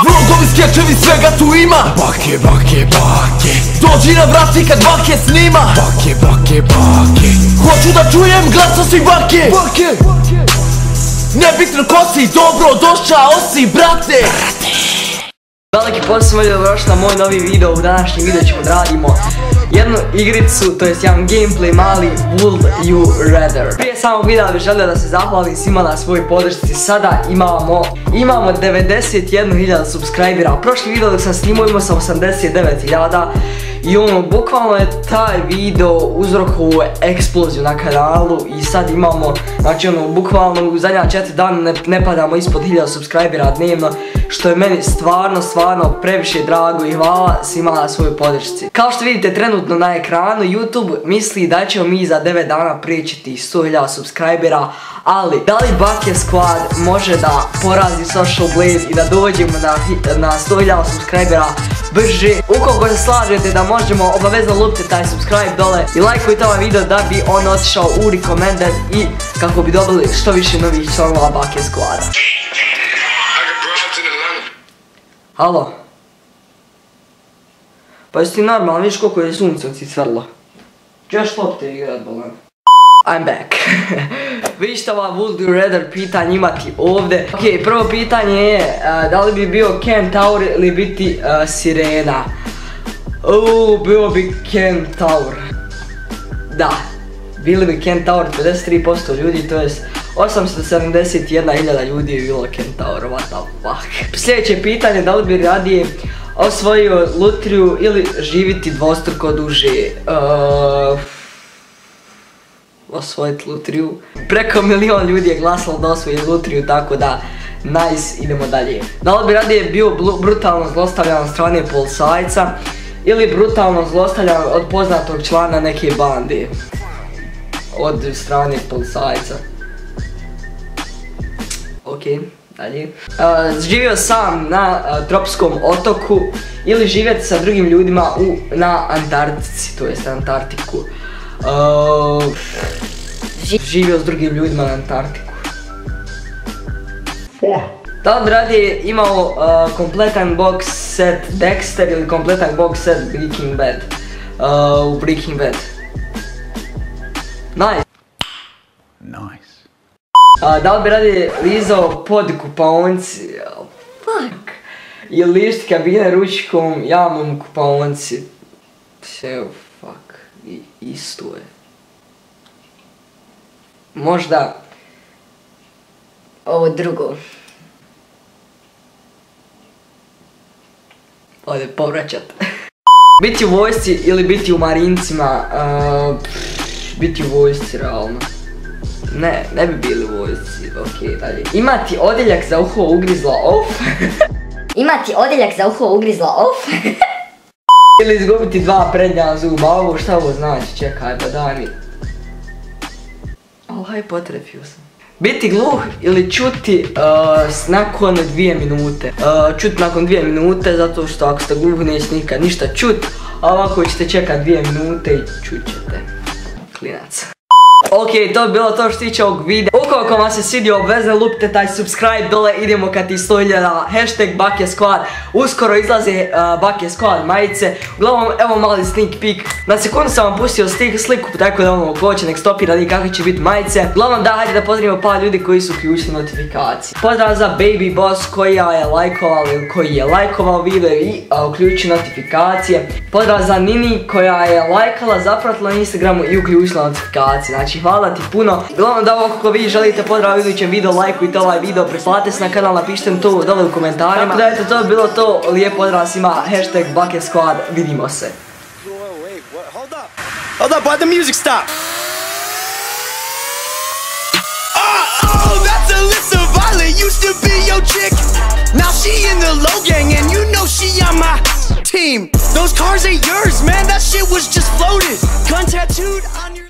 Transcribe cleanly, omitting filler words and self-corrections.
Vlogovi, skečevi, svega tu ima. Bake, bake, bake. Dođi na vrati kad bake snima. Bake, bake, bake. Hoću da čujem glaso si bake. Bake. Nebitno ko si, dobro došao si, brate. Veliki pozdrav, dobrodošli na moj novi video. U današnjem videu ćemo da radimo jednu igricu, to jest jedan gameplay mali Would You Rather. Prije samog videa bih želio da se zahvalim svima na svojoj podršci. Sada imamo 91.000 subscribera. Prošli video dok sam snimao imao sam 89.000 i bukvalno je taj video uzrokovao eksploziju na kanalu i sad imamo, znači bukvalno u zadnja 4 dana ne padamo ispod 1000 subscribera dnevno, što je meni stvarno previše drago i hvala svima na svojoj podršci. Kao što vidite trenutno na ekranu, YouTube misli da ćemo mi za 9 dana prijeći 100.000 subscribera, ali da li Bake Squad može da porazi Social Blade i da dođemo na 100.000 subscribera brže? Ukoliko se slažete da možemo, obavezno lupite taj subscribe dole i lajkujte ovaj video da bi on otišao u recommended i kako bi dobili što više novih članova Bake Squada. Halo? Pa jesi ti normalno, vidiš koliko je suncem si cvrlo. Češ lopte igrat, bolan. I'm back. Vidiš ova Would You Rather pitanje imati ovdje. Ok, prvo pitanje je da li bi bio Kentaur ili biti Sirena. Bio bi Kentaur. Da, bili bi Kentaur, 53% ljudi, to jest 871.000 ljudi je bilo Kentaur, what the fuck. Sljedeće pitanje, da li bi radije osvojio lutriju ili živjeti dvostruko duže. Osvojiti lutriju. Preko 1 milion ljudi je glasalo da osvoji lutriju, tako da nice, idemo dalje. Da li bi radije bio brutalno zlostavljan od strane policajca ili brutalno zlostavljan od poznatog člana neke bande od strane policajca. Ok, dalje. Živio sam na tropskom otoku ili živjeti sa drugim ljudima na Antarktici, to jest Antarktiku. Živio s drugim ljudima na Antarktiku. Da li bi radije imao kompletan box set Dexter ili kompletan box set Breaking Bad? U Breaking Bad. Nice. Da li bi radije lizao pod kupaonci? Fuck. Ili lišti kabine ručkom jamom kupaonci? Fuck. Isto je. Možda ovo drugo. Ovdje povraćat. Biti u vojsci ili biti u marincima? Biti u vojsci realno. Ne bi bili u vojsci, ok, dalje. Imati odjeljak za uho ugrizla off. Imati odjeljak za uho ugrizla off. Ili izgubiti 2 prednja zuba, ovo šta ovo znači, čekaj, pa daj mi. Haj, potrefio sam. Biti gluh ili čuti nakon 2 minute. Čuti nakon 2 minute, zato što ako ste gluhi neće nikad ništa čut, a ovako ćete čekat 2 minute i čut ćete. Klinac. Ok, to bi bilo to što tiče ovog videa. Ukoliko vam se svidio, obvezno lupite taj subscribe dole, idemo ka ti 100.000, hashtag Bake Squad. Uskoro izlaze Bake Squad majice. Uglavnom, evo mali sneak peek. Na sekundu sam vam pustio sliku, tako da ko će nek stopira i kakve će biti majice. Uglavnom da, hajde da pozdravimo par ljudi koji su uključili notifikacije. Pozdrav za Baby Boss koji je lajkovao video i uključio notifikacije. Pozdrav za Nini koja je lajkala, zapratila na Instagramu i uključila notifikacije. Znači, hvala ti puno. Uglavnom da, ako vi želite pozdrav u idućem videu, lajkujte ovaj video, pretplatite se na kanal, napišite mi to dole u komentarima. Tako da eto, to je bilo to, lijep pozdrav svima, hashtag Bake Squad, vidimo se. Hold up, why'd the music stop? Oh, that's Alyssa Violet, used to be your chick. Now she in the low gang and you know she on my team. Those cars ain't yours, man, that shit was just floated. Gun tattooed on